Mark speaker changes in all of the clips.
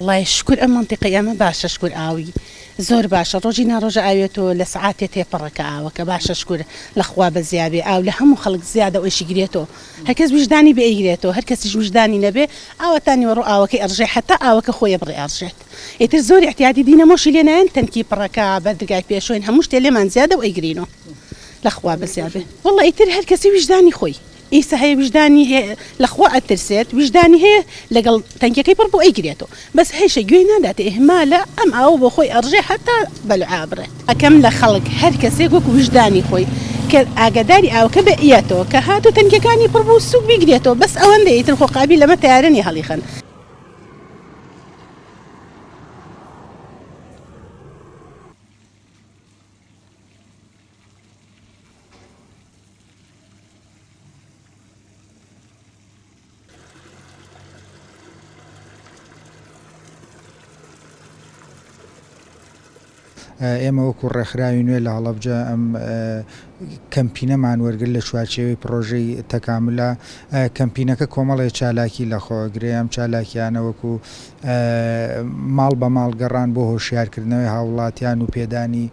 Speaker 1: الله شکر ئەم منتیقەی ئەمە باشە شکر ئاوی زۆر باشە ڕۆژی ناڕۆژە ئاوێتەوە لە سعاتێ تێپەڕەکە ئاوەکە باشە شکر لەخوا بە زیابێ ئاو لە هەموو خەڵک زیادە ئەوشی گرێتەوە هەرکەس وجدانی بە ئەیگرێتەوە هەر کەسیش وجدانی نەبێ ئاوەتانی وەڕۆ ئاوەکەی ئەڕژێ حتا ئاوەکە خۆی بڕێ ئەڕژێت ئیتر زۆر احتیاطی دینەمۆشی لێنایەن تەنکی پڕەکە بەردگای پێشۆین هەموو شتێ لێمان زیادە و ئەیگرینەوە لەخوا بە زیابێ وەڵڵە ئیتر هەر کەسی وجدانی خۆی ئیسا هەیە وجدانی هەیە لەخوا ئەترسێت وجدانی هەیە لەگەڵ تەنکەکەی پڕ بۆ ئەیگرێتەوە بەس هێشە گوێی ناداتێ ئێهمالە ئەم ئاوە بۆ خۆی ئەڕژێ حتا بەلوعا بڕێ ئەکەم لە خەڵک هەر کەسێک وەکو وجدانی خۆی کە ئاگاداری ئاوەکە بێتەوە کە هاتو تەنکەکانی پڕ بوو سوک بیگرێتەوە بەس ئەوەندە ئیتر خۆقابی لەمە تیارنی هەڵیخەن
Speaker 2: ئێمە وەکو ڕێکخراوی نوێ لە هەڵەبجە ئەم کەمپینەمان وەرگرت لە چوارچێوەی پرۆژەی تەکاملە کەمپینەکە کۆمەڵی چالاکی لەخۆگرێ ئەم چالاکیانە وەکو ماڵ بە ماڵگەڕان بۆ هۆشیارکردنەوەی هاوڵاتیان و پێدانی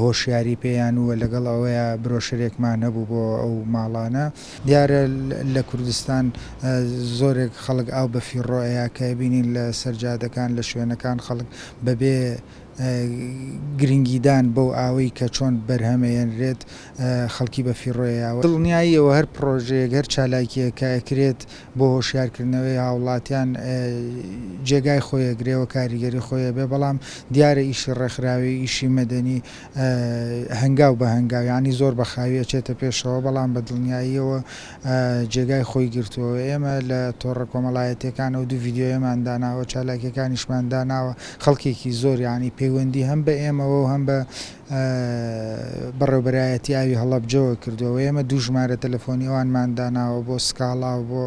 Speaker 2: هۆشیاری پێیان وە لەگەڵ ئەوەیە برۆشرێکمان هەبوو بۆ ئەو ماڵانە دیارە لە کوردستان زۆرێک خەڵک ئاو بە فیڕۆەیە کە بینین لە سەرجادەکان لە شوێنەکان خەڵک بەبێ گرنگیدان بەو ئاوەی کە چۆن بەرهەمەیەنرێت خەڵکی بە فیڕۆیەوە دڵنیاییەوە هەر پرۆژەیەک هەر چالاکیە کەکرێت بۆ هۆشیارکردنەوەی هاوڵاتیان جێگای خۆیەگرێەوە کاریگەری خۆیە بێ بەڵام دیارە ئیشی ڕێکخراوی ئیشی مەدەنی هەنگاو بە هەنگاویانی زۆر بەخاویە چێتە پێشەوە بەڵام بە دڵنیاییەوە جێگای خۆی گرتووە ئێمە لە تۆڕە کۆمەڵایەتەکان و دوو ڤیددیۆیەمان داناوە چالاکیەکانیشمان داناوە خەڵکێکی زۆر یانی پەیوەندی هەم بە ئێمەوە و هەم بە بەڕێوەبەرایەتی ئاوی هەڵەبجەوە کردووە ئێمە دوو ژمارە تەلەفۆنی ئەوانمان داناوە بۆ سکاڵا و بۆ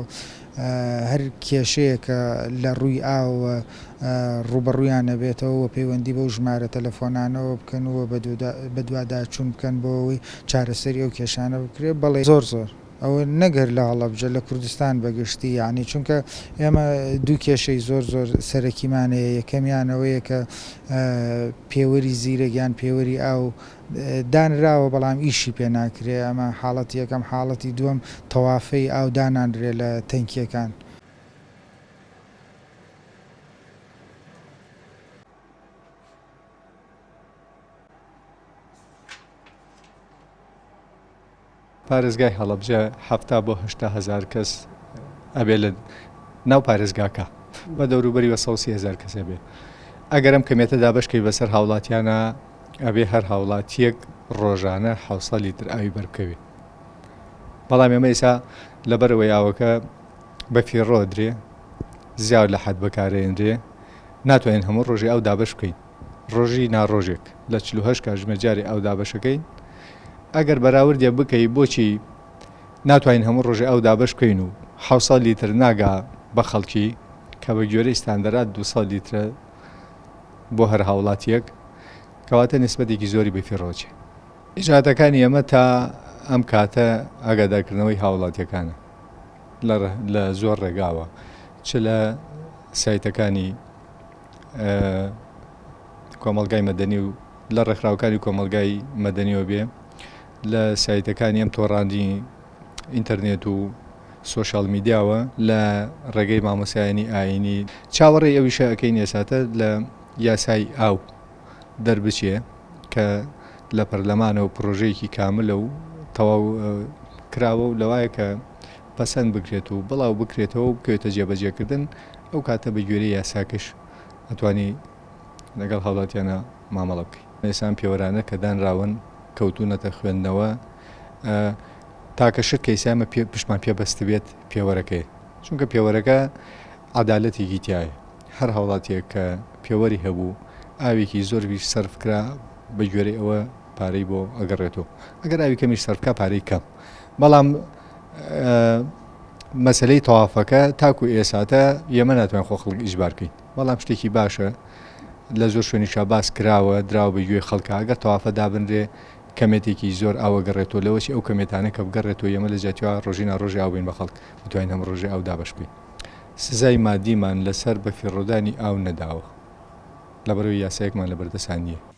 Speaker 2: هەر کێشەیەکە لە ڕووی ئاوە ڕوبەڕوویان نەبێتەوە پەیوەندی بەو ژمارە تەلەفۆنانەوە بکەنەوە بە دوواداچوون بکەن بۆ ئەوەی چارەسەری ئەو کێشانە بکرێت بەڵێ زۆر ئەوە نەگەر لە هەڵەبجە لە کوردستان بەگشتی یعنی چونکە ئێمە دوو کێشەی زۆر سەرەکیمانەیە یەکەمیانەوەیە کە پێوەری زیرەگیان پێوەری ئاو دانراوە بەڵام ئیشی پێ ناکرێ ئەمە حاڵەتی یەکەم حاڵەتی دووەم تەوافەی ئاو دانانرێ لە تەنکیەکان
Speaker 3: پارێزگای هەڵەبجە 70 بۆ 80,000 کەس ئەبێ لە ناو پارێزگاکە بە دەوروبەریوە 130,000 کەسێ بێ ئەگەر ئەم کەمێتە دابشکەی بەسەر هاوڵاتیانە ئەبێ هەر هاوڵاتیەک ڕۆژانە 600 لیتر ئاوی بەربکەوێ بەڵام ئێمە ئێستا لەبەرەوەی ئاوەکە بە فیڕۆ درێ زیاد لە حەد بەکارێنرێ ناتوانین هەموو ڕۆژی ئەو دابش بکەین ڕۆژی ناڕۆژێک لە 48 کاتژمێر جارێ ئەو دابشەکەین ئەگەر بەراوردێ بکەی بۆچی ناتوانین هەموو ڕۆژێ ئەو دابش بکەین و 600 لیتر ناگا بە خەڵکی کە بە گوێرەی ستاندەرات 200 لیترە بۆ هەر هاوڵاتیەک کەواتە نسبەتێکی زۆری بە فیڕۆچێ ئیجادەکانی ئەمە تا ئەم کاتە ئاگادارکردنەوەی هاوڵاتیەکانە لە زۆر ڕێگاوە چ لە سایتەکانی کۆمەڵگای مەدەنی و لە ڕێکخراوەکانی کۆمەلگای مەدەنیەوە بێ لە سایتەکانی ئەم تۆڕاندی ئینتەرنێت و سۆشال میدیاوە لە ڕێگەی مامۆسایانی ئاینی چاوەڕێی ئەویشە ئەەکەی نێساتە لە یاسای ئاو دەربچێ کە لە پەرلەمانەوە پرۆژەیەکی کاملە و تەواو کراوە و لەوایە کە پەسەند بکرێت و بڵاو بکرێتەوە و بکەوێتە جێبەجێکردن ئەو کاتە بە گوێرەی یاساکەش ئەتوانی لەگەڵ هاوڵاتیانە مامەڵە بکەیت ئێسان پێوەرانە کە دانراون کەوتونەتە خوێندنەوە تاکە شت کەیسامە پشمان پێبەستە بێت پێوەرەکەی چونکە پێوەرەکە عەدالەتێکی تایە هەر هاوڵاتیەک کە پێوەری هەبوو ئاوێکی زۆرویش سەرفکرا بە گوێرەی ئەوە پارەی بۆ ئەگەڕێتەوە ئەگەر ئاوی کەمیش سەرفکە پارەی کەم بەڵام مەسلەی تەوافەکە تاکو ئێساتە ئێمە ناتوانین خۆ خەڵک ئیجبار بکەین بەڵام شتێکی باشە لە زۆر شوێنیشا باس کراوە دراوە بە گوێ خەڵکە ئەگەر تەوافە دابنرێ کەمێتێکی زۆر ئاوە گەڕێتەوە لەوەی ئەو کەمێتانە کە بگەڕێتەوە ئێمە لە جاتیوا ڕۆژی ناڕۆژی ئاو بین بە خەڵک بتوانین هەم ڕۆژی ئەو دابش بکەین سزای مادیمان لەسەر بە فیڕۆدانی ئاو نەداوە لەبەرەوەی یاسایەکمان لە بەردەستانیە